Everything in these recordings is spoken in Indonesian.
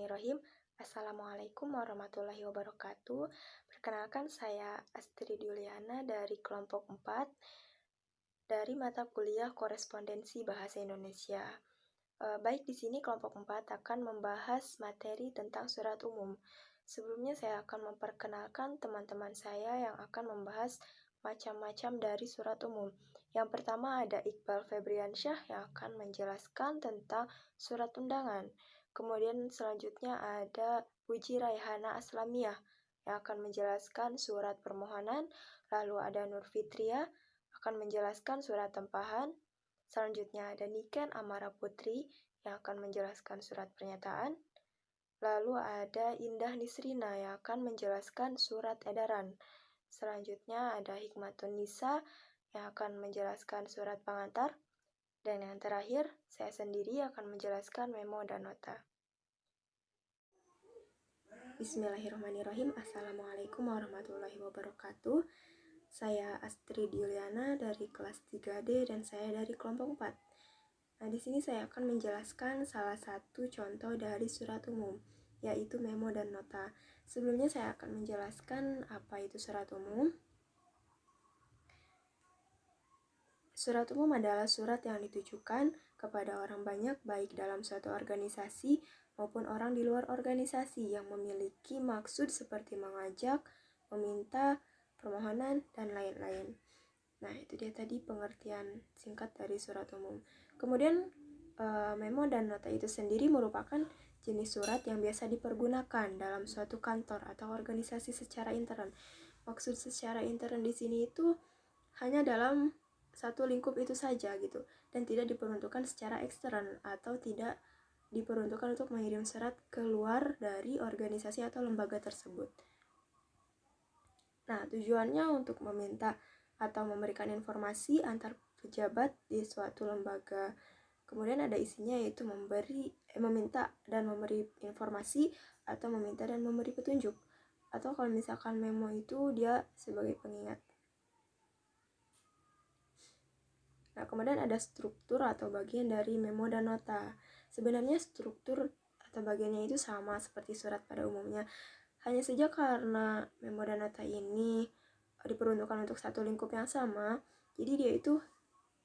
Bismillahirrahmanirrahim. Assalamualaikum warahmatullahi wabarakatuh. Perkenalkan saya Astrid Yuliana dari kelompok 4 dari mata kuliah Korespondensi Bahasa Indonesia. Baik, di sini kelompok 4 akan membahas materi tentang surat umum. Sebelumnya saya akan memperkenalkan teman-teman saya yang akan membahas macam-macam dari surat umum. Yang pertama ada Iqbal Febriansyah yang akan menjelaskan tentang surat undangan. Kemudian selanjutnya ada Puji Raihana Aslamiyah yang akan menjelaskan surat permohonan. Lalu ada Nur Fitria akan menjelaskan surat tempahan. Selanjutnya ada Niken Amara Putri yang akan menjelaskan surat pernyataan. Lalu ada Indah Nisrina yang akan menjelaskan surat edaran. Selanjutnya ada Hikmatun Nisa yang akan menjelaskan surat pengantar. Dan yang terakhir, saya sendiri akan menjelaskan memo dan nota. Bismillahirrahmanirrahim. Assalamualaikum warahmatullahi wabarakatuh. Saya Astrid Yuliana dari kelas 3D dan saya dari kelompok 4. Nah, di sini saya akan menjelaskan salah satu contoh dari surat umum, yaitu memo dan nota. Sebelumnya saya akan menjelaskan apa itu surat umum. Surat umum adalah surat yang ditujukan kepada orang banyak baik dalam suatu organisasi maupun orang di luar organisasi yang memiliki maksud seperti mengajak, meminta, permohonan, dan lain-lain. Nah, itu dia tadi pengertian singkat dari surat umum. Kemudian, memo dan nota itu sendiri merupakan jenis surat yang biasa dipergunakan dalam suatu kantor atau organisasi secara intern. Maksud secara intern di sini itu hanya dalam satu lingkup itu saja gitu, dan tidak diperuntukkan secara ekstern atau tidak diperuntukkan untuk mengirim surat keluar dari organisasi atau lembaga tersebut. Nah, tujuannya untuk meminta atau memberikan informasi antar pejabat di suatu lembaga. Kemudian ada isinya yaitu meminta dan memberi informasi atau meminta dan memberi petunjuk. Atau kalau misalkan memo itu dia sebagai pengingat. Nah, kemudian ada struktur atau bagian dari memo dan nota. Sebenarnya struktur atau bagiannya itu sama seperti surat pada umumnya. Hanya saja karena memo dan nota ini diperuntukkan untuk satu lingkup yang sama, jadi dia itu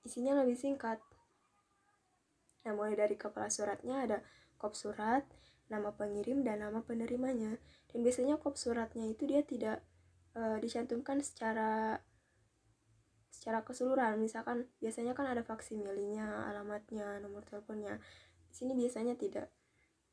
isinya lebih singkat. Nah, mulai dari kepala suratnya ada kop surat, nama pengirim, dan nama penerimanya. Dan biasanya kop suratnya itu dia tidak dicantumkan secara keseluruhan. Misalkan biasanya kan ada faksimilenya, alamatnya, nomor teleponnya. Di sini biasanya tidak.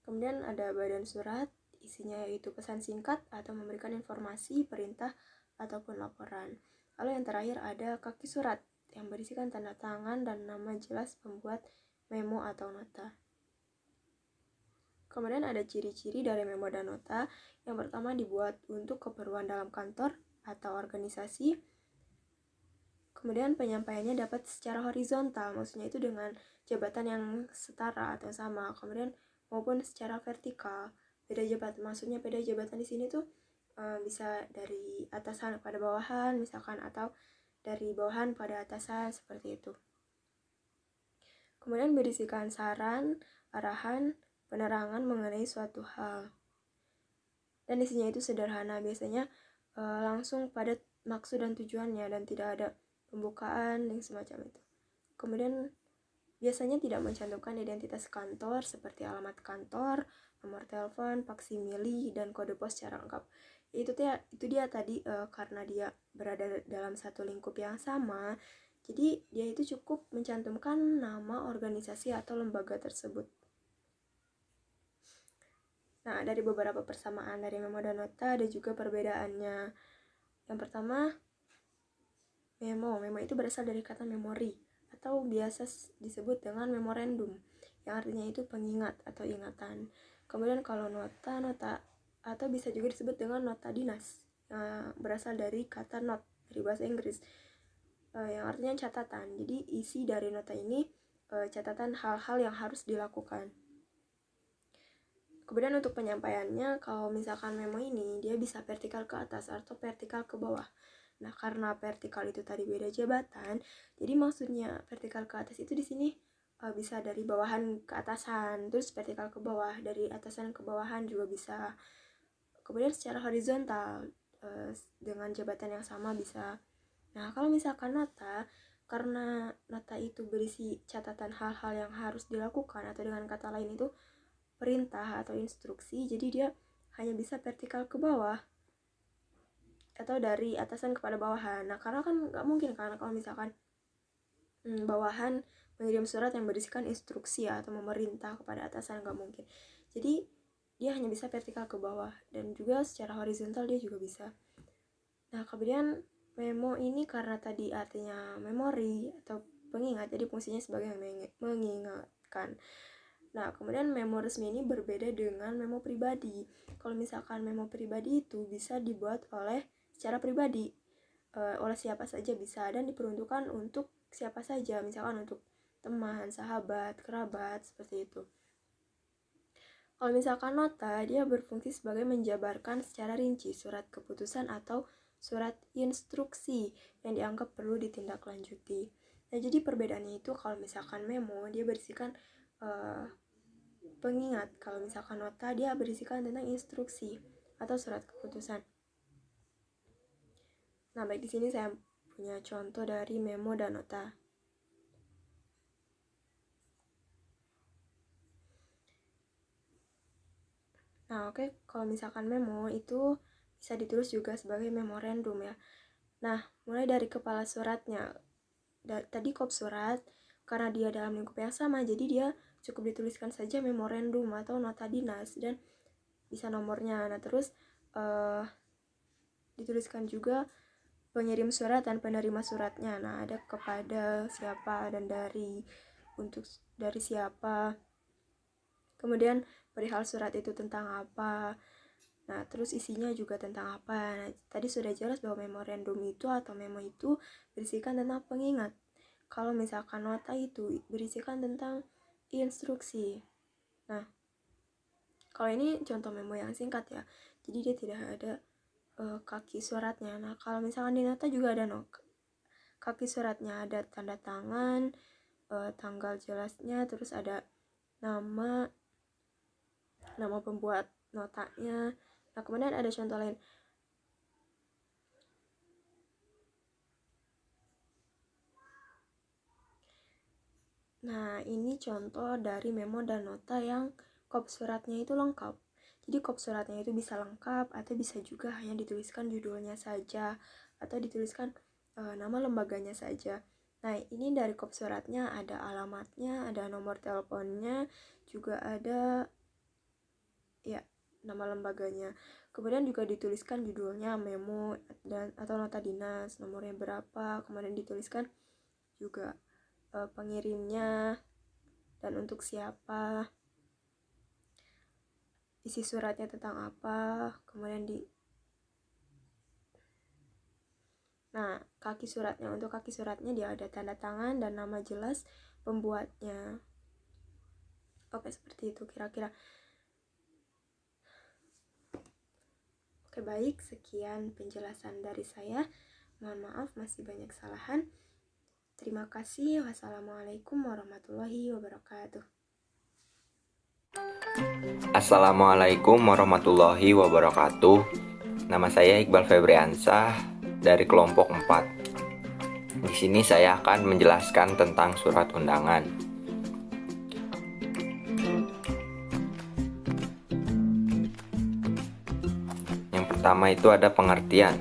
Kemudian ada badan surat, isinya yaitu pesan singkat atau memberikan informasi, perintah, ataupun laporan. Lalu yang terakhir ada kaki surat yang berisikan tanda tangan dan nama jelas pembuat memo atau nota. Kemudian ada ciri-ciri dari memo dan nota. Yang pertama dibuat untuk keperluan dalam kantor atau organisasi. Kemudian penyampaiannya dapat secara horizontal, maksudnya itu dengan jabatan yang setara atau sama. Kemudian maupun secara vertikal. Beda jabatan, maksudnya beda jabatan di sini tuh bisa dari atasan pada bawahan misalkan, atau dari bawahan pada atasan seperti itu. Kemudian berisikan saran, arahan, penerangan mengenai suatu hal. Dan isinya itu sederhana, biasanya langsung pada maksud dan tujuannya dan tidak ada pembukaan yang semacam itu. Kemudian biasanya tidak mencantumkan identitas kantor seperti alamat kantor, nomor telepon, faksimili, dan kode pos secara lengkap. Itu dia tadi karena dia berada dalam satu lingkup yang sama, jadi dia itu cukup mencantumkan nama organisasi atau lembaga tersebut. Nah, dari beberapa persamaan dari memo dan nota ada juga perbedaannya. Yang pertama, memo itu berasal dari kata memori atau biasa disebut dengan memorandum, yang artinya itu pengingat atau ingatan. Kemudian kalau nota atau bisa juga disebut dengan nota dinas, yang berasal dari kata note dari bahasa Inggris, yang artinya catatan. Jadi isi dari nota ini catatan hal-hal yang harus dilakukan. Kemudian untuk penyampaiannya, kalau misalkan memo ini dia bisa vertikal ke atas atau vertikal ke bawah. Nah, karena vertikal itu tadi beda jabatan, jadi maksudnya vertikal ke atas itu di sini bisa dari bawahan ke atasan, terus vertikal ke bawah, dari atasan ke bawahan juga bisa. Kemudian secara horizontal dengan jabatan yang sama bisa. Nah, kalau misalkan nota, karena nota itu berisi catatan hal-hal yang harus dilakukan, atau dengan kata lain itu perintah atau instruksi, jadi dia hanya bisa vertikal ke bawah atau dari atasan kepada bawahan. Nah, karena kan nggak mungkin kan kalau misalkan bawahan mengirim surat yang berisikan instruksi atau memerintah kepada atasan, nggak mungkin. Jadi dia hanya bisa vertikal ke bawah, dan juga secara horizontal dia juga bisa. Nah, kemudian memo ini karena tadi artinya memori atau pengingat, jadi fungsinya sebagai mengingatkan. Nah, kemudian memo resmi ini berbeda dengan memo pribadi. Kalau misalkan memo pribadi itu bisa dibuat secara pribadi, oleh siapa saja bisa, dan diperuntukkan untuk siapa saja, misalkan untuk teman, sahabat, kerabat, seperti itu. Kalau misalkan nota, dia berfungsi sebagai menjabarkan secara rinci surat keputusan atau surat instruksi yang dianggap perlu ditindaklanjuti. Nah, jadi perbedaannya itu kalau misalkan memo, dia berisikan pengingat. Kalau misalkan nota, dia berisikan tentang instruksi atau surat keputusan. Nah, baik, di sini saya punya contoh dari memo dan nota. Nah, oke, kalau misalkan memo itu bisa ditulis juga sebagai memorandum ya. Nah, mulai dari kepala suratnya. Tadi kop surat, karena dia dalam lingkup yang sama, jadi dia cukup dituliskan saja memorandum atau nota dinas, dan bisa nomornya. Nah, terus dituliskan juga pengirim surat dan penerima suratnya. Nah, ada kepada siapa dan dari siapa. Kemudian perihal surat itu tentang apa. Nah, terus isinya juga tentang apa. Nah, tadi sudah jelas bahwa memorandum itu atau memo itu berisikan tentang pengingat. Kalau misalkan nota itu berisikan tentang instruksi. Nah, kalau ini contoh memo yang singkat ya. Jadi dia tidak ada kaki suratnya. Nah, kalau misalkan di nota juga ada kaki suratnya, ada tanda tangan, tanggal jelasnya, terus ada nama pembuat notanya. Nah, kemudian ada contoh lain. Nah, ini contoh dari memo dan nota yang kop suratnya itu lengkap. Jadi kop suratnya itu bisa lengkap atau bisa juga hanya dituliskan judulnya saja atau dituliskan nama lembaganya saja. Nah, ini dari kop suratnya ada alamatnya, ada nomor teleponnya, juga ada ya nama lembaganya. Kemudian juga dituliskan judulnya memo atau nota dinas, nomornya berapa, kemudian dituliskan juga pengirimnya dan untuk siapa, isi suratnya tentang apa, kemudian nah, untuk kaki suratnya dia ada tanda tangan dan nama jelas pembuatnya. Oke, seperti itu kira-kira. Oke, baik, sekian penjelasan dari saya. Mohon maaf masih banyak kesalahan. Terima kasih. Wassalamualaikum warahmatullahi wabarakatuh. Assalamualaikum warahmatullahi wabarakatuh. Nama saya Iqbal Febriansah dari kelompok 4. Di sini saya akan menjelaskan tentang surat undangan. Yang pertama itu ada pengertian.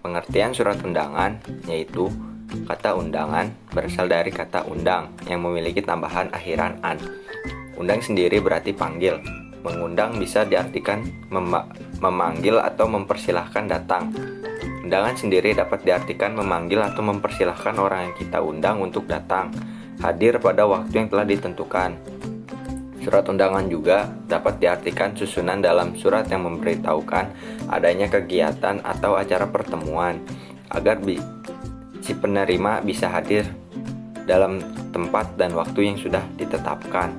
Pengertian surat undangan yaitu kata undangan berasal dari kata undang yang memiliki tambahan akhiran an. Undang sendiri berarti panggil. Mengundang bisa diartikan memanggil atau mempersilahkan datang. Undangan sendiri dapat diartikan memanggil atau mempersilahkan orang yang kita undang untuk datang, hadir pada waktu yang telah ditentukan. Surat undangan juga dapat diartikan susunan dalam surat yang memberitahukan adanya kegiatan atau acara pertemuan, agar si penerima bisa hadir dalam tempat dan waktu yang sudah ditetapkan.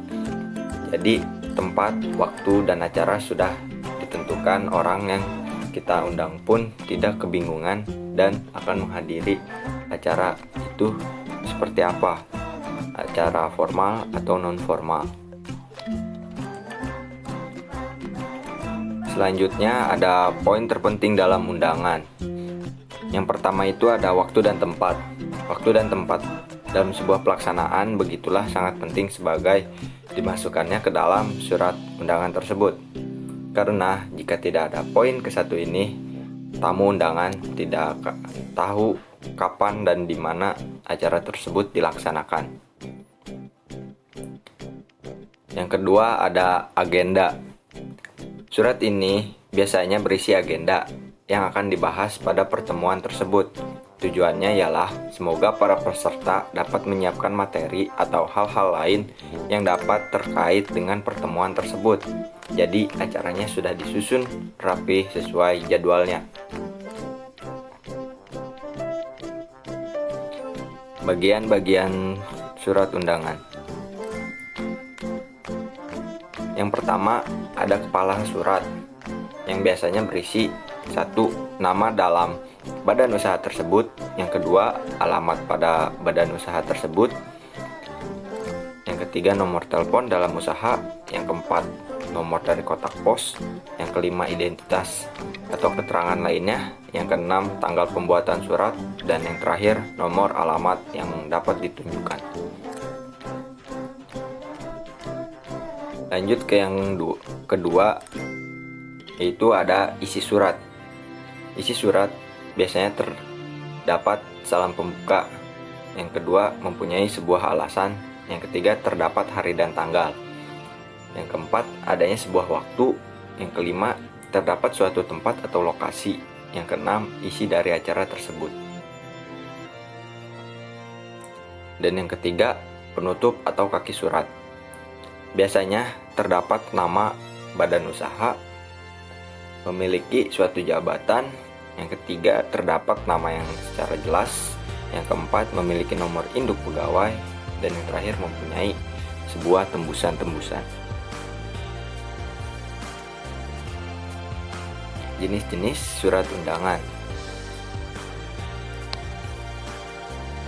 Jadi tempat, waktu, dan acara sudah ditentukan, orang yang kita undang pun tidak kebingungan dan akan menghadiri acara itu seperti apa. acara formal atau non-formal. Selanjutnya ada poin terpenting dalam undangan. Yang pertama itu ada waktu dan tempat. Waktu dan tempat dalam sebuah pelaksanaan begitulah sangat penting sebagai dimasukkannya ke dalam surat undangan tersebut. Karena jika tidak ada poin ke-1 ini, tamu undangan tidak tahu kapan dan di mana acara tersebut dilaksanakan. Yang kedua ada agenda. Surat ini biasanya berisi agenda yang akan dibahas pada pertemuan tersebut. Tujuannya ialah semoga para peserta dapat menyiapkan materi atau hal-hal lain yang dapat terkait dengan pertemuan tersebut. Jadi acaranya sudah disusun rapi sesuai jadwalnya. Bagian-bagian surat undangan. Yang pertama ada kepala surat yang biasanya berisi 1. Nama dalam badan usaha tersebut. Yang kedua, alamat pada badan usaha tersebut. Yang ketiga, nomor telepon dalam usaha. Yang keempat, nomor dari kotak pos. Yang kelima, identitas atau keterangan lainnya. Yang keenam, tanggal pembuatan surat. Dan yang terakhir, nomor alamat yang dapat ditunjukkan. Lanjut ke yang kedua, yaitu ada isi surat. Isi surat biasanya terdapat salam pembuka. Yang kedua, mempunyai sebuah alasan. Yang ketiga, terdapat hari dan tanggal. Yang keempat, adanya sebuah waktu. Yang kelima, terdapat suatu tempat atau lokasi. Yang keenam, isi dari acara tersebut. Dan yang ketiga, penutup atau kaki surat. Biasanya terdapat nama badan usaha, memiliki suatu jabatan. Yang ketiga, terdapat nama yang secara jelas. Yang keempat, memiliki nomor induk pegawai. Dan yang terakhir, mempunyai sebuah tembusan-tembusan. Jenis-jenis surat undangan.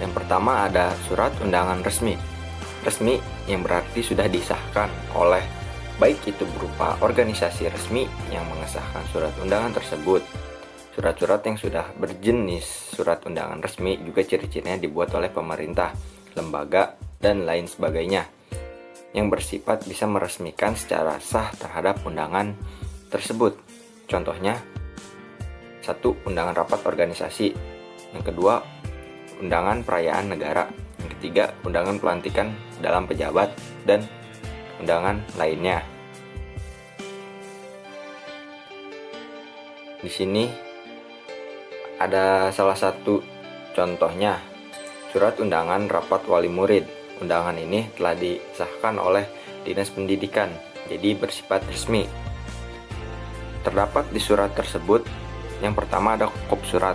Yang pertama ada surat undangan resmi. Resmi yang berarti sudah disahkan oleh baik itu berupa organisasi resmi yang mengesahkan surat undangan tersebut. Surat-surat yang sudah berjenis surat undangan resmi juga ciri-cirinya dibuat oleh pemerintah, lembaga, dan lain sebagainya, yang bersifat bisa meresmikan secara sah terhadap undangan tersebut. Contohnya, 1. Undangan rapat organisasi. Yang kedua, undangan perayaan negara. Yang ketiga, undangan pelantikan dalam pejabat, dan undangan lainnya. Di sini ada salah satu contohnya, surat undangan rapat wali murid. Undangan ini telah disahkan oleh Dinas Pendidikan, jadi bersifat resmi. Terdapat di surat tersebut, yang pertama ada kop surat.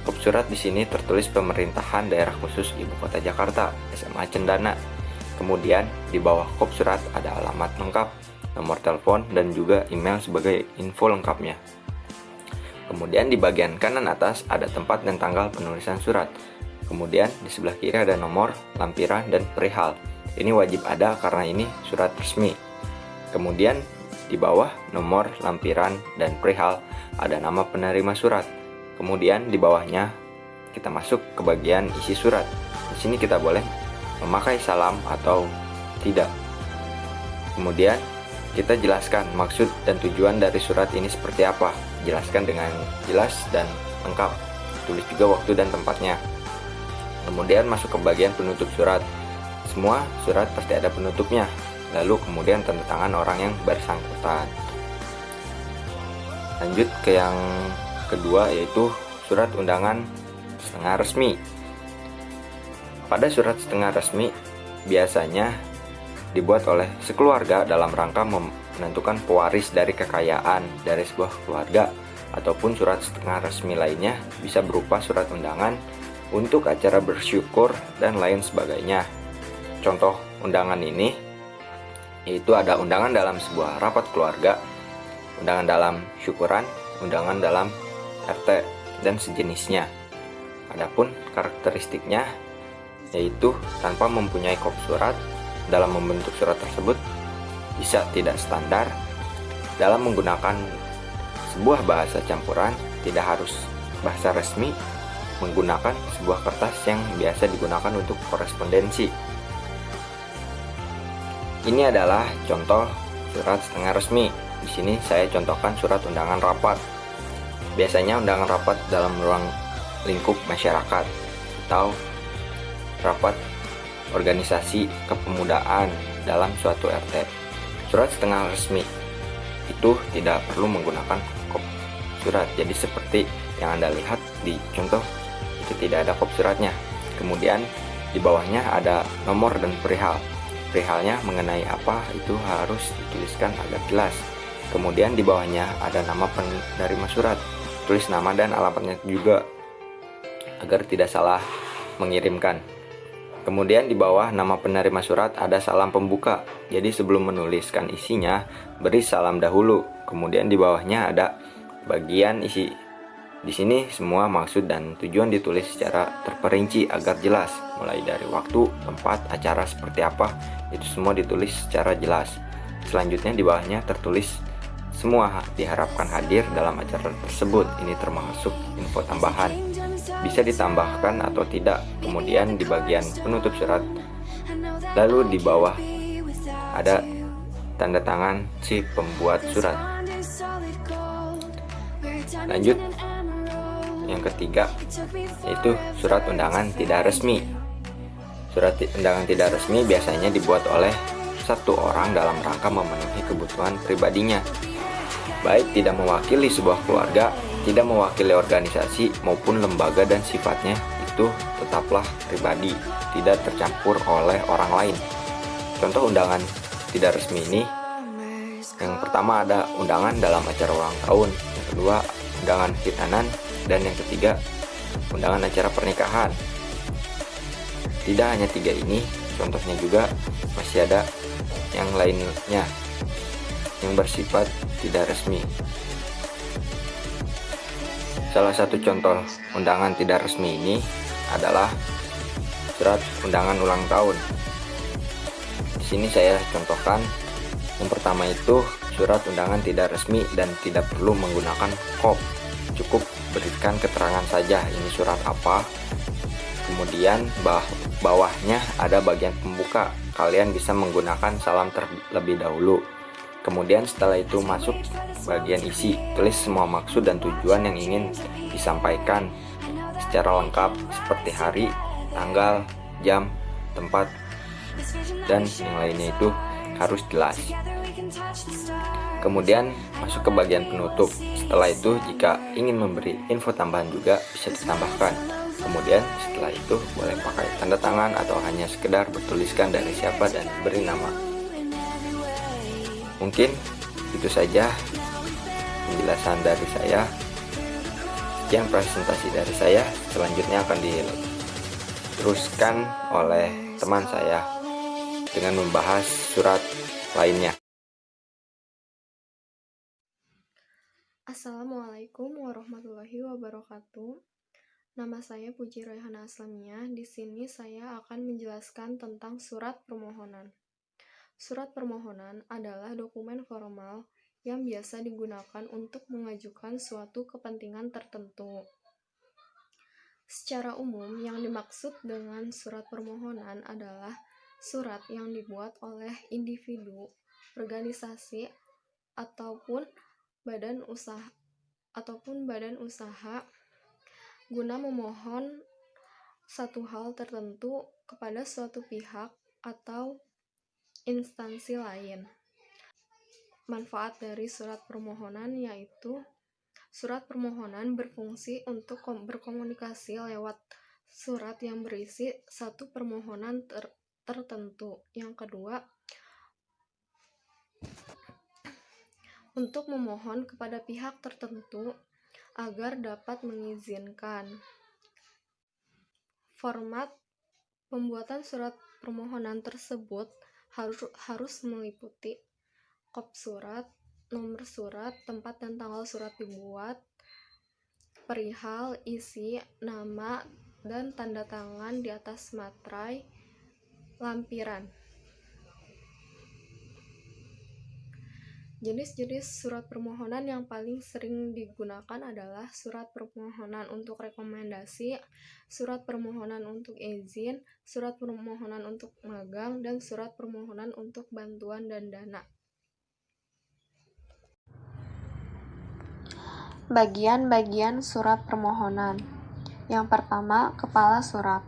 Kop surat di sini tertulis Pemerintahan Daerah Khusus Ibu Kota Jakarta, SMA Cendana. Kemudian di bawah kop surat ada alamat lengkap, nomor telepon, dan juga email sebagai info lengkapnya. Kemudian di bagian kanan atas ada tempat dan tanggal penulisan surat. Kemudian di sebelah kiri ada nomor, lampiran, dan perihal. Ini wajib ada karena ini surat resmi. Kemudian di bawah nomor, lampiran, dan perihal ada nama penerima surat. Kemudian di bawahnya kita masuk ke bagian isi surat. Di sini kita boleh memakai salam atau tidak. Kemudian kita jelaskan maksud dan tujuan dari surat ini seperti apa. Jelaskan dengan jelas dan lengkap. Tulis juga waktu dan tempatnya. Kemudian masuk ke bagian penutup surat. Semua surat pasti ada penutupnya. Lalu kemudian tanda tangan orang yang bersangkutan. Lanjut ke yang kedua, yaitu surat undangan setengah resmi. Pada surat setengah resmi biasanya dibuat oleh sekeluarga dalam rangka menentukan pewaris dari kekayaan dari sebuah keluarga, ataupun surat setengah resmi lainnya bisa berupa surat undangan untuk acara bersyukur dan lain sebagainya. Contoh undangan ini yaitu ada undangan dalam sebuah rapat keluarga, undangan dalam syukuran, undangan dalam RT, dan sejenisnya. Adapun karakteristiknya yaitu tanpa mempunyai kop surat. Dalam membentuk surat tersebut bisa tidak standar. Dalam menggunakan sebuah bahasa campuran, tidak harus bahasa resmi, menggunakan sebuah kertas yang biasa digunakan untuk korespondensi. Ini adalah contoh surat setengah resmi. Di sini saya contohkan surat undangan rapat. Biasanya undangan rapat dalam ruang lingkup masyarakat atau rapat organisasi kepemudaan dalam suatu RT. Surat setengah resmi itu tidak perlu menggunakan kop surat. Jadi seperti yang Anda lihat di contoh, itu tidak ada kop suratnya. Kemudian di bawahnya ada nomor dan perihal. Perihalnya mengenai apa itu harus dituliskan agak jelas. Kemudian di bawahnya ada nama penerima surat. Tulis nama dan alamatnya juga agar tidak salah mengirimkan. Kemudian di bawah nama penerima surat ada salam pembuka. Jadi sebelum menuliskan isinya, beri salam dahulu. Kemudian di bawahnya ada bagian isi. Di sini semua maksud dan tujuan ditulis secara terperinci agar jelas. Mulai dari waktu, tempat, acara seperti apa, itu semua ditulis secara jelas. Selanjutnya di bawahnya tertulis semua diharapkan hadir dalam acara tersebut. Ini termasuk info tambahan. Bisa ditambahkan atau tidak. Kemudian di bagian penutup surat, lalu di bawah ada tanda tangan si pembuat surat. Lanjut yang ketiga, yaitu surat undangan tidak resmi. Surat undangan tidak resmi biasanya dibuat oleh satu orang dalam rangka memenuhi kebutuhan pribadinya, baik tidak mewakili sebuah keluarga, tidak mewakili organisasi maupun lembaga, dan sifatnya itu tetaplah pribadi, tidak tercampur oleh orang lain. Contoh undangan tidak resmi ini, yang pertama ada undangan dalam acara ulang tahun, yang kedua undangan khitanan, dan yang ketiga undangan acara pernikahan. Tidak hanya tiga ini, contohnya juga masih ada yang lainnya yang bersifat tidak resmi. Salah satu contoh undangan tidak resmi ini adalah surat undangan ulang tahun. Di sini saya contohkan. Yang pertama itu surat undangan tidak resmi dan tidak perlu menggunakan kop. Cukup berikan keterangan saja ini surat apa. Kemudian bawahnya ada bagian pembuka. Kalian bisa menggunakan salam terlebih dahulu. Kemudian setelah itu masuk bagian isi, tulis semua maksud dan tujuan yang ingin disampaikan secara lengkap seperti hari, tanggal, jam, tempat, dan yang lainnya itu harus jelas. Kemudian masuk ke bagian penutup. Setelah itu jika ingin memberi info tambahan juga bisa ditambahkan. Kemudian setelah itu boleh pakai tanda tangan atau hanya sekedar bertuliskan dari siapa dan beri nama. Mungkin itu saja penjelasan dari saya. Sekian presentasi dari saya. Selanjutnya akan diteruskan oleh teman saya dengan membahas surat lainnya. Assalamualaikum warahmatullahi wabarakatuh. Nama saya Puji Royhana Aslamiyah. Di sini saya akan menjelaskan tentang surat permohonan. Surat permohonan adalah dokumen formal yang biasa digunakan untuk mengajukan suatu kepentingan tertentu. Secara umum, yang dimaksud dengan surat permohonan adalah surat yang dibuat oleh individu, organisasi, ataupun badan usaha guna memohon satu hal tertentu kepada suatu pihak atau instansi lain. Manfaat dari surat permohonan yaitu surat permohonan berfungsi untuk berkomunikasi lewat surat yang berisi satu permohonan tertentu. Yang kedua, untuk memohon kepada pihak tertentu agar dapat mengizinkan. Format pembuatan surat permohonan tersebut harus meliputi kop surat, nomor surat, tempat dan tanggal surat dibuat, perihal, isi, nama, dan tanda tangan di atas materai lampiran. Jenis-jenis surat permohonan yang paling sering digunakan adalah surat permohonan untuk rekomendasi, surat permohonan untuk izin, surat permohonan untuk magang, dan surat permohonan untuk bantuan dan dana. Bagian-bagian surat permohonan. Yang pertama, kepala surat.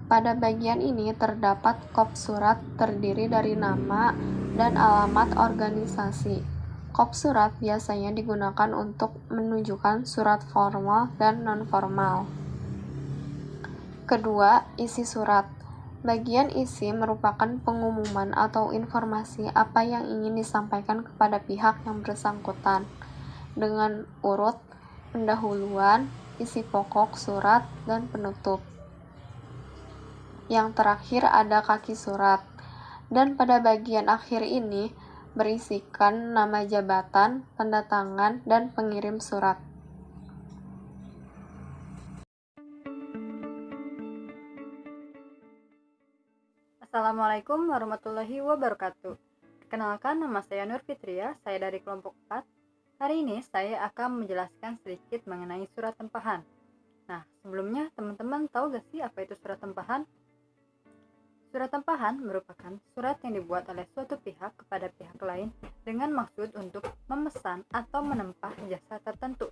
Pada bagian ini terdapat kop surat terdiri dari nama dan alamat organisasi. Kop surat biasanya digunakan untuk menunjukkan surat formal dan non-formal. Kedua, isi surat. Bagian isi merupakan pengumuman atau informasi apa yang ingin disampaikan kepada pihak yang bersangkutan, dengan urut pendahuluan, isi pokok surat, dan penutup. Yang terakhir ada kaki surat, dan pada bagian akhir ini berisikan nama jabatan, tanda tangan, dan pengirim surat. Assalamualaikum warahmatullahi wabarakatuh. Perkenalkan, nama saya Nur Fitria, saya dari kelompok 4. Hari ini saya akan menjelaskan sedikit mengenai surat tempahan. Nah, sebelumnya teman-teman tahu gak sih apa itu surat tempahan? Surat tempahan merupakan surat yang dibuat oleh suatu pihak kepada pihak lain dengan maksud untuk memesan atau menempah jasa tertentu.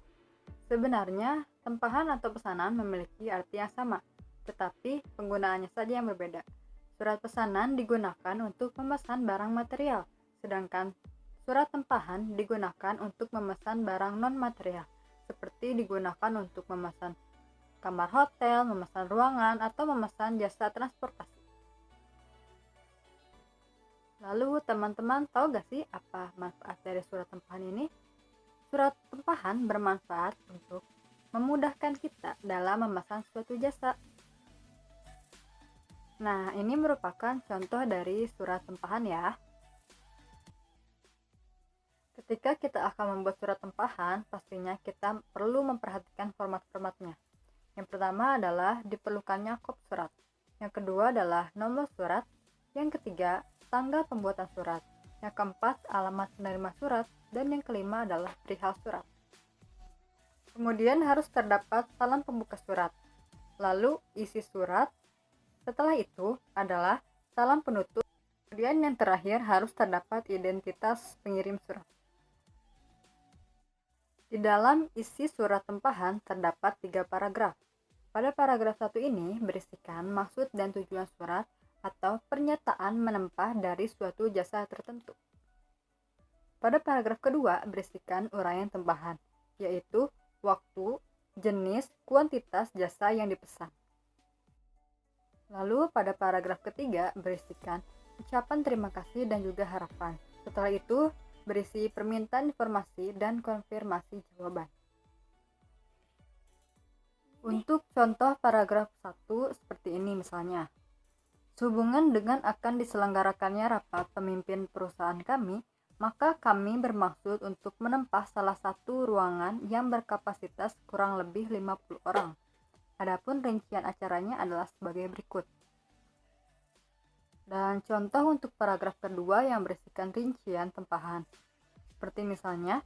Sebenarnya, tempahan atau pesanan memiliki arti yang sama, tetapi penggunaannya saja yang berbeda. Surat pesanan digunakan untuk memesan barang material, sedangkan surat tempahan digunakan untuk memesan barang non-material, seperti digunakan untuk memesan kamar hotel, memesan ruangan, atau memesan jasa transportasi. Lalu teman-teman tahu gak sih apa manfaat dari surat tempahan ini? Surat tempahan bermanfaat untuk memudahkan kita dalam memesan suatu jasa. Nah, ini merupakan contoh dari surat tempahan ya. Ketika kita akan membuat surat tempahan, pastinya kita perlu memperhatikan format-formatnya. Yang pertama adalah diperlukannya kop surat. Yang kedua adalah nomor surat. Yang ketiga, tanggal pembuatan surat. Yang keempat, alamat penerima surat. Dan yang kelima adalah perihal surat. Kemudian harus terdapat salam pembuka surat. Lalu isi surat. Setelah itu adalah salam penutup. Kemudian yang terakhir harus terdapat identitas pengirim surat. Di dalam isi surat tempahan terdapat 3 paragraf. Pada paragraf 1 ini berisikan maksud dan tujuan surat atau pernyataan menempah dari suatu jasa tertentu. Pada paragraf kedua berisikan uraian tempahan, yaitu waktu, jenis, kuantitas jasa yang dipesan. Lalu pada paragraf ketiga berisikan ucapan terima kasih dan juga harapan. Setelah itu berisi permintaan informasi dan konfirmasi jawaban. Untuk contoh paragraf 1 seperti ini misalnya. Sehubungan dengan akan diselenggarakannya rapat pemimpin perusahaan kami, maka kami bermaksud untuk menempah salah satu ruangan yang berkapasitas kurang lebih 50 orang. Adapun rincian acaranya adalah sebagai berikut. Dan contoh untuk paragraf kedua yang berisikan rincian tempahan. Seperti misalnya,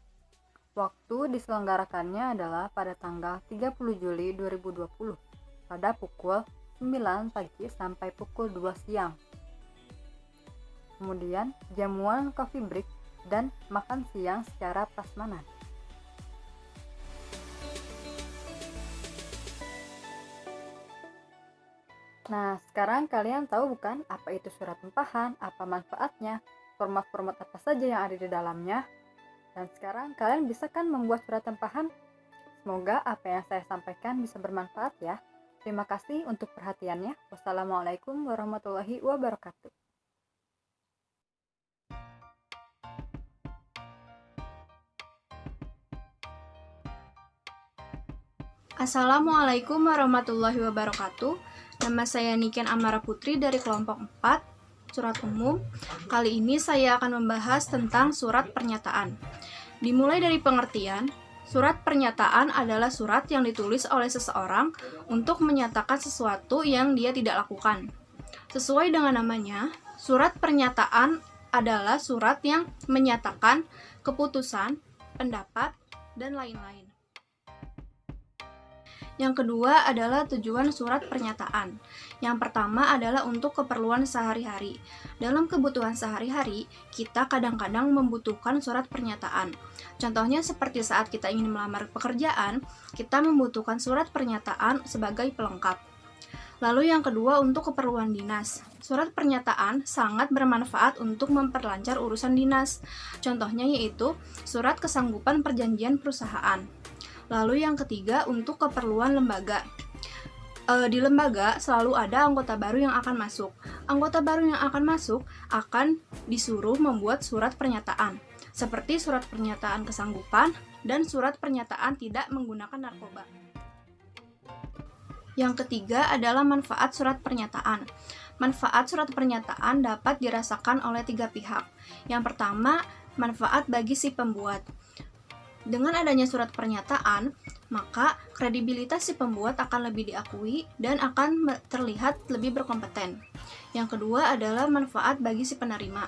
waktu diselenggarakannya adalah pada tanggal 30 Juli 2020 pada pukul 9 pagi sampai pukul 2 siang. Kemudian jamuan coffee break dan makan siang secara prasmanan. Nah, sekarang kalian tahu bukan apa itu surat tempahan, apa manfaatnya, format-format apa saja yang ada di dalamnya. Dan sekarang kalian bisa kan membuat surat tempahan? Semoga apa yang saya sampaikan bisa bermanfaat ya. Terima kasih untuk perhatiannya. Wassalamualaikum warahmatullahi wabarakatuh. Assalamualaikum warahmatullahi wabarakatuh. Nama saya Niken Amara Putri dari kelompok 4, surat umum. Kali ini saya akan membahas tentang surat pernyataan. Dimulai dari pengertian, Surat pernyataan adalah surat yang ditulis oleh seseorang untuk menyatakan sesuatu yang dia tidak lakukan. Sesuai dengan namanya, surat pernyataan adalah surat yang menyatakan keputusan, pendapat, dan lain-lain. Yang kedua adalah tujuan surat pernyataan. Yang pertama adalah untuk keperluan sehari-hari. Dalam kebutuhan sehari-hari, kita kadang-kadang membutuhkan surat pernyataan. Contohnya seperti saat kita ingin melamar pekerjaan, kita membutuhkan surat pernyataan sebagai pelengkap. Lalu yang kedua untuk keperluan dinas. Surat pernyataan sangat bermanfaat untuk memperlancar urusan dinas. Contohnya yaitu surat kesanggupan perjanjian perusahaan. Lalu yang ketiga untuk keperluan lembaga. Di lembaga selalu ada anggota baru yang akan masuk. Anggota baru yang akan masuk akan disuruh membuat surat pernyataan, seperti surat pernyataan kesanggupan dan surat pernyataan tidak menggunakan narkoba. Yang ketiga adalah manfaat surat pernyataan. Manfaat surat pernyataan dapat dirasakan oleh 3 pihak. Yang pertama, manfaat bagi si pembuat. Dengan adanya surat pernyataan, maka kredibilitas si pembuat akan lebih diakui dan akan terlihat lebih berkompeten. Yang kedua adalah manfaat bagi si penerima.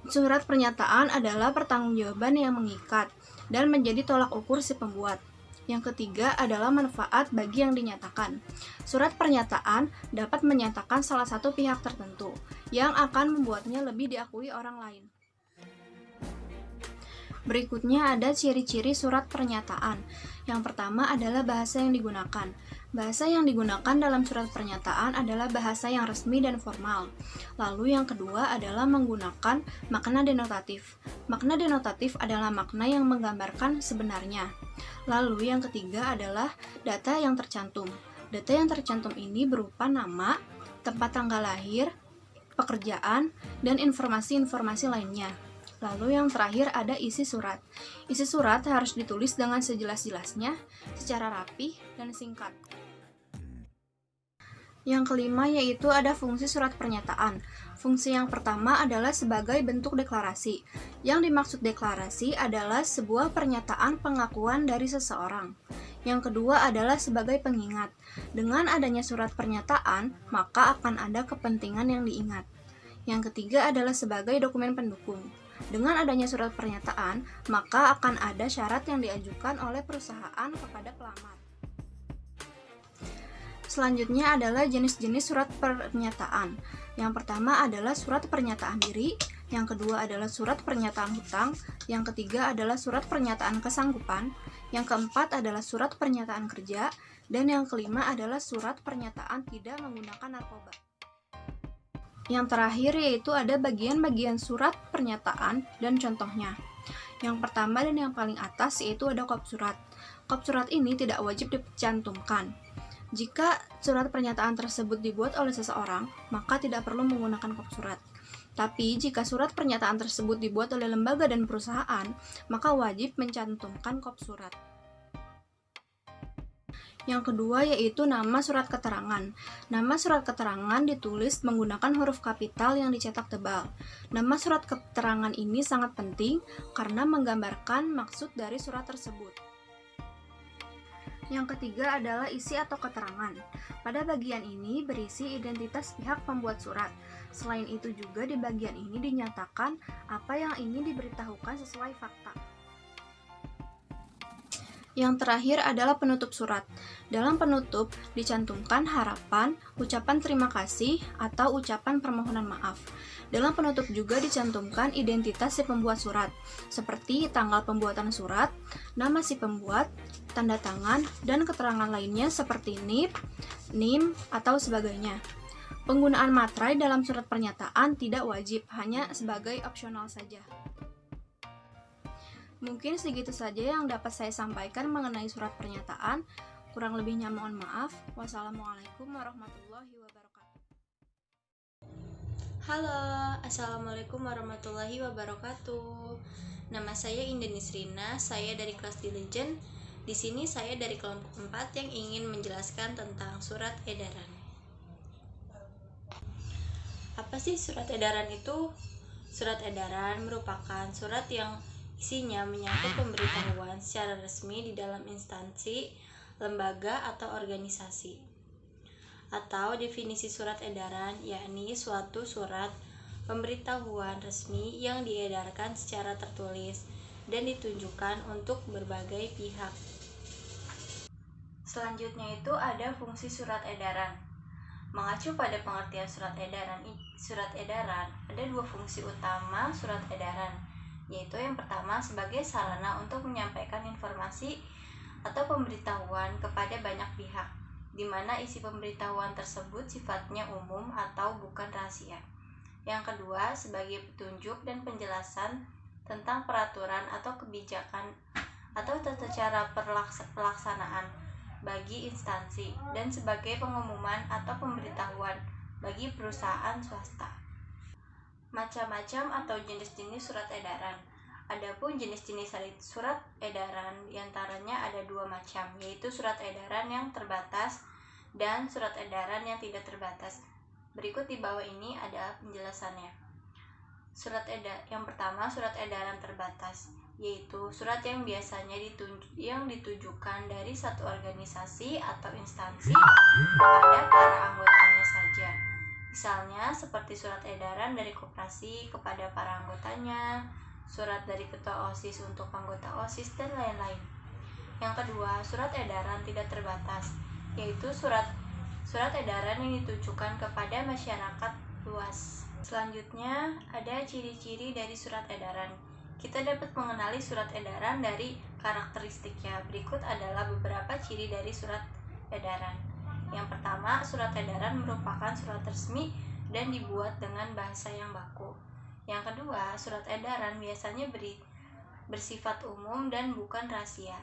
Surat pernyataan adalah pertanggungjawaban yang mengikat dan menjadi tolak ukur si pembuat. Yang ketiga adalah manfaat bagi yang dinyatakan. Surat pernyataan dapat menyatakan salah satu pihak tertentu yang akan membuatnya lebih diakui orang lain. Berikutnya ada ciri-ciri surat pernyataan. Yang pertama adalah bahasa yang digunakan. Bahasa yang digunakan dalam surat pernyataan adalah bahasa yang resmi dan formal. Lalu yang kedua adalah menggunakan makna denotatif. Makna denotatif adalah makna yang menggambarkan sebenarnya. Lalu yang ketiga adalah data yang tercantum. Data yang tercantum ini berupa nama, tempat tanggal lahir, pekerjaan, dan informasi-informasi lainnya. Lalu yang terakhir ada isi surat. Isi surat harus ditulis dengan sejelas-jelasnya, secara rapih dan singkat. Yang kelima yaitu ada fungsi surat pernyataan. Fungsi yang pertama adalah sebagai bentuk deklarasi. Yang dimaksud deklarasi adalah sebuah pernyataan pengakuan dari seseorang. Yang kedua adalah sebagai pengingat. Dengan adanya surat pernyataan, maka akan ada kepentingan yang diingat. Yang ketiga adalah sebagai dokumen pendukung. Dengan adanya surat pernyataan, maka akan ada syarat yang diajukan oleh perusahaan kepada pelamar. Selanjutnya adalah jenis-jenis surat pernyataan. Yang pertama adalah surat pernyataan diri, yang kedua adalah surat pernyataan hutang, yang ketiga adalah surat pernyataan kesanggupan, yang keempat adalah surat pernyataan kerja, dan yang kelima adalah surat pernyataan tidak menggunakan narkoba. Yang terakhir yaitu ada bagian-bagian surat pernyataan dan contohnya. Yang pertama dan yang paling atas yaitu ada kop surat. Kop surat ini tidak wajib dicantumkan. Jika surat pernyataan tersebut dibuat oleh seseorang, maka tidak perlu menggunakan kop surat. Tapi jika surat pernyataan tersebut dibuat oleh lembaga dan perusahaan, maka wajib mencantumkan kop surat. Yang kedua yaitu nama surat keterangan. Nama surat keterangan ditulis menggunakan huruf kapital yang dicetak tebal. Nama surat keterangan ini sangat penting karena menggambarkan maksud dari surat tersebut. Yang ketiga adalah isi atau keterangan. Pada bagian ini berisi identitas pihak pembuat surat. Selain itu juga di bagian ini dinyatakan apa yang ingin diberitahukan sesuai fakta. Yang terakhir adalah penutup surat. Dalam penutup dicantumkan harapan, ucapan terima kasih, atau ucapan permohonan maaf. Dalam penutup juga dicantumkan identitas si pembuat surat, seperti tanggal pembuatan surat, nama si pembuat, tanda tangan, dan keterangan lainnya seperti NIP, NIM, atau sebagainya. Penggunaan materai dalam surat pernyataan tidak wajib, hanya sebagai opsional saja. Mungkin segitu saja yang dapat saya sampaikan mengenai surat pernyataan. Kurang lebihnya mohon maaf. Wassalamualaikum warahmatullahi wabarakatuh. Halo, Assalamualaikum warahmatullahi wabarakatuh. Nama saya Indah Nisrina, saya dari kelas Diligent. Di sini saya dari kelompok 4 yang ingin menjelaskan tentang surat edaran. Apa sih surat edaran itu? Surat edaran merupakan surat yang Isinya menyangkut pemberitahuan secara resmi di dalam instansi, lembaga, atau organisasi. Atau definisi surat edaran, yakni suatu surat pemberitahuan resmi yang diedarkan secara tertulis dan ditunjukkan untuk berbagai pihak. Selanjutnya itu ada fungsi surat edaran. Mengacu pada pengertian surat edaran ada dua fungsi utama surat edaran, yaitu yang pertama sebagai sarana untuk menyampaikan informasi atau pemberitahuan kepada banyak pihak, di mana isi pemberitahuan tersebut sifatnya umum atau bukan rahasia. Yang kedua sebagai petunjuk dan penjelasan tentang peraturan atau kebijakan atau tata cara pelaksanaan bagi instansi dan sebagai pengumuman atau pemberitahuan bagi perusahaan swasta. Macam-macam atau jenis-jenis surat edaran. Adapun jenis-jenis surat edaran diantaranya ada dua macam, yaitu surat edaran yang terbatas dan surat edaran yang tidak terbatas. Berikut di bawah ini ada penjelasannya. Yang pertama, surat edaran terbatas, yaitu surat yang biasanya ditujukan dari satu organisasi atau instansi kepada para anggotanya saja. Misalnya seperti surat edaran dari koperasi kepada para anggotanya, surat dari ketua OSIS untuk anggota OSIS, dan lain-lain. Yang kedua, surat edaran tidak terbatas, yaitu surat edaran yang ditujukan kepada masyarakat luas. Selanjutnya, ada ciri-ciri dari surat edaran. Kita dapat mengenali surat edaran dari karakteristiknya. Berikut adalah beberapa ciri dari surat edaran. Yang pertama, surat edaran merupakan surat resmi dan dibuat dengan bahasa yang baku. Yang kedua, surat edaran biasanya bersifat umum dan bukan rahasia.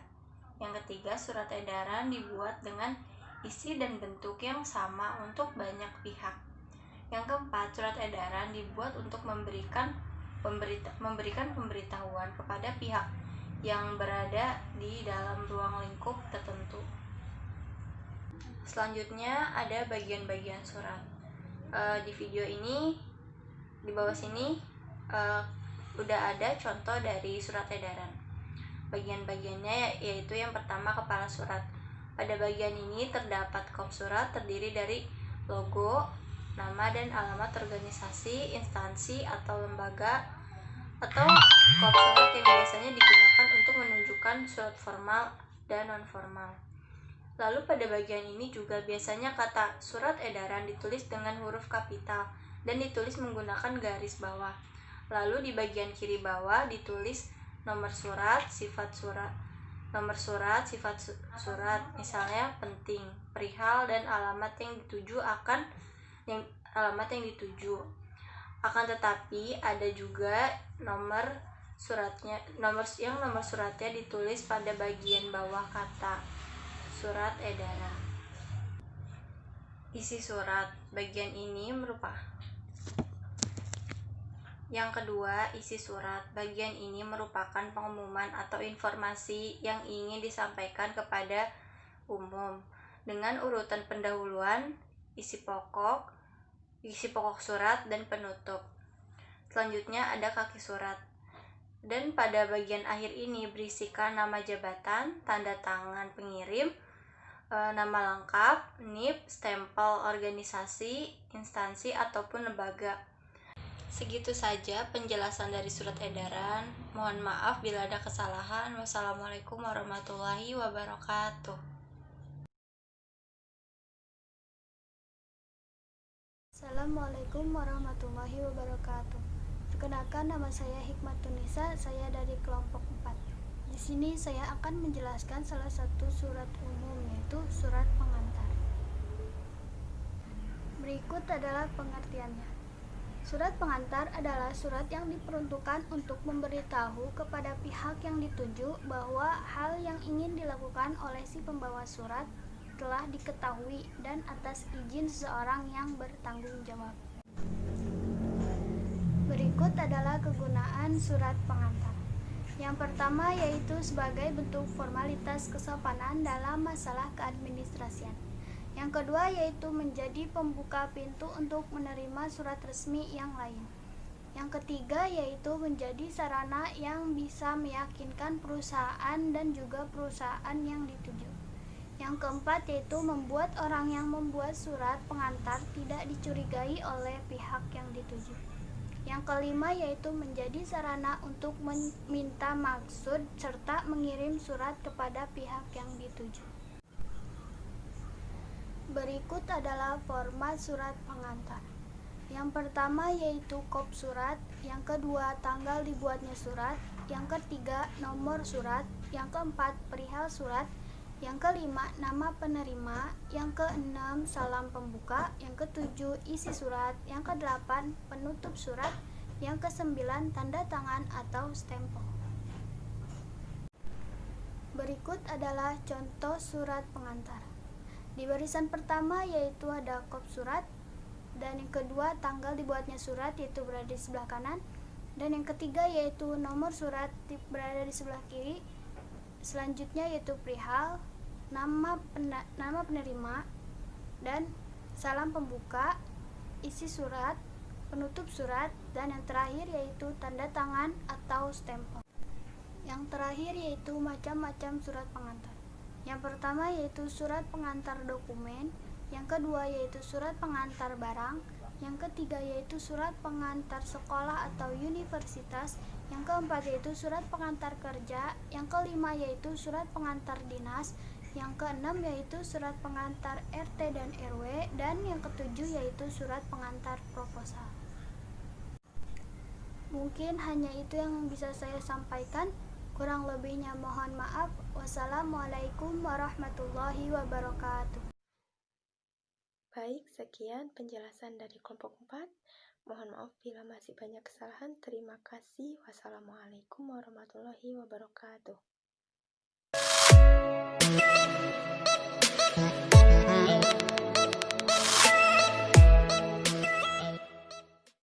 Yang ketiga, surat edaran dibuat dengan isi dan bentuk yang sama untuk banyak pihak. Yang keempat, surat edaran dibuat untuk memberikan pemberitahuan kepada pihak yang berada di dalam ruang lingkup tertentu. Selanjutnya ada bagian-bagian surat. Di video ini di bawah sini udah ada contoh dari surat edaran. Bagian-bagiannya yaitu yang pertama kepala surat. Pada bagian ini terdapat kop surat terdiri dari logo, nama dan alamat organisasi, instansi atau lembaga, atau kop surat yang biasanya digunakan untuk menunjukkan surat formal dan non-formal. Lalu pada bagian ini juga biasanya kata surat edaran ditulis dengan huruf kapital dan ditulis menggunakan garis bawah. Lalu di bagian kiri bawah ditulis nomor surat, sifat surat, misalnya penting, perihal, dan alamat yang dituju. Akan tetapi ada juga nomor suratnya ditulis pada bagian bawah kata surat edaran. Isi surat bagian ini Yang kedua, isi surat. Bagian ini merupakan pengumuman atau informasi yang ingin disampaikan kepada umum dengan urutan pendahuluan, isi pokok surat, dan penutup. Selanjutnya ada kaki surat. Dan pada bagian akhir ini berisikan nama jabatan, tanda tangan pengirim, nama lengkap, NIP, stempel organisasi, instansi, ataupun lembaga. Segitu saja penjelasan dari surat edaran. Mohon maaf bila ada kesalahan. Wassalamualaikum warahmatullahi wabarakatuh. Assalamualaikum warahmatullahi wabarakatuh. Perkenalkan, nama saya Hikmatunisa, saya dari kelompok 4. Di sini saya akan menjelaskan salah satu surat umum, yaitu surat pengantar. Berikut adalah pengertiannya. Surat pengantar adalah surat yang diperuntukkan untuk memberitahu kepada pihak yang dituju bahwa hal yang ingin dilakukan oleh si pembawa surat telah diketahui dan atas izin seseorang yang bertanggung jawab. Berikut adalah kegunaan surat pengantar. Yang pertama yaitu sebagai bentuk formalitas kesopanan dalam masalah keadministrasian. Yang kedua yaitu menjadi pembuka pintu untuk menerima surat resmi yang lain. Yang ketiga yaitu menjadi sarana yang bisa meyakinkan perusahaan dan juga perusahaan yang dituju. Yang keempat yaitu membuat orang yang membuat surat pengantar tidak dicurigai oleh pihak yang dituju. Yang kelima yaitu menjadi sarana untuk meminta maksud serta mengirim surat kepada pihak yang dituju. Berikut adalah format surat pengantar. Yang pertama yaitu kop surat, yang kedua tanggal dibuatnya surat, yang ketiga nomor surat, yang keempat perihal surat, yang kelima nama penerima, yang keenam salam pembuka, yang ketujuh isi surat, yang kedelapan penutup surat, yang kesembilan tanda tangan atau stempel. Berikut adalah contoh surat pengantar. Di barisan pertama yaitu ada kop surat, dan yang kedua tanggal dibuatnya surat yaitu berada di sebelah kanan, dan yang ketiga yaitu nomor surat berada di sebelah kiri. Selanjutnya yaitu perihal, nama penerima, dan salam pembuka, isi surat, penutup surat, dan yang terakhir yaitu tanda tangan atau stempel. Yang terakhir yaitu macam-macam surat pengantar. Yang pertama yaitu surat pengantar dokumen, yang kedua yaitu surat pengantar barang, yang ketiga yaitu surat pengantar sekolah atau universitas, yang keempat yaitu surat pengantar kerja, yang kelima yaitu surat pengantar dinas, yang keenam yaitu surat pengantar RT dan RW, dan yang ketujuh yaitu surat pengantar proposal. Mungkin hanya itu yang bisa saya sampaikan. Kurang lebihnya mohon maaf. Wassalamualaikum warahmatullahi wabarakatuh. Baik, sekian penjelasan dari kelompok 4. Mohon maaf bila masih banyak kesalahan. Terima kasih. Wassalamualaikum warahmatullahi wabarakatuh.